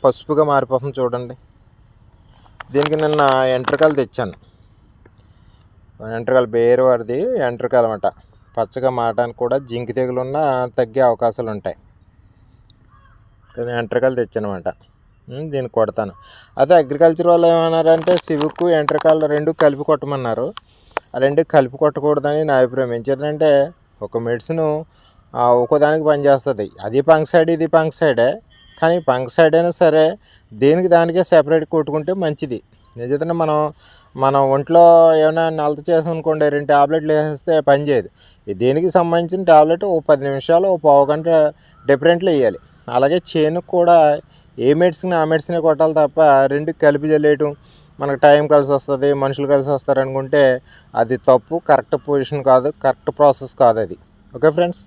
పసుపుగా మారిపోతుంది చూడండి. దీనికి నిన్న ఎంట్రకాయలు తెచ్చాను. ఎంట్రకాయలు బేరు వారిది ఎంట్రకాయలు అన్నమాట. పచ్చగా మారడానికి కూడా జింక్ తెగులున్న తగ్గే అవకాశాలు ఉంటాయి. కానీ ఎంట్రకాయలు తెచ్చానమాట. దీన్ని కొడతాను. అదే అగ్రికల్చర్ వాళ్ళు ఏమన్నారంటే సివుకు ఎంట్రకాయలు రెండు కలిపి కొట్టమన్నారు. ఆ రెండు కలిపి కొట్టకూడదని నా అభిప్రాయం. ఏం చేద్దంటే ఒక మెడిసిన్ ఒక్కోదానికి పనిచేస్తుంది. అది ఫంగిసైడ్ ఇది ఫంగిసైడే, కానీ ఫంగిసైడ్ అయినా సరే దేనికి దానికే సెపరేట్ కొట్టుకుంటే మంచిది. నిజంగా మనం ఒంట్లో ఏమైనా నలత చేసామనుకోండి, 2 టాబ్లెట్లు వేసేస్తే పని చేయదు. దేనికి సంబంధించిన టాబ్లెట్ ఓ 10 నిమిషాలు ఓ పావు గంట డిఫరెంట్లో వేయాలి. అలాగే చేనుకు కూడా ఏ మెడిసిన్ ఆ మెడిసినే కొట్టాలి తప్ప రెండు కలిపి జల్లేయటం మనకు టైం కలిసి వస్తుంది, మనుషులు కలిసి వస్తారు అనుకుంటే అది తప్పు. కరెక్ట్ పొజిషన్ కాదు, కరెక్ట్ ప్రాసెస్ కాదు అది. Okay friends.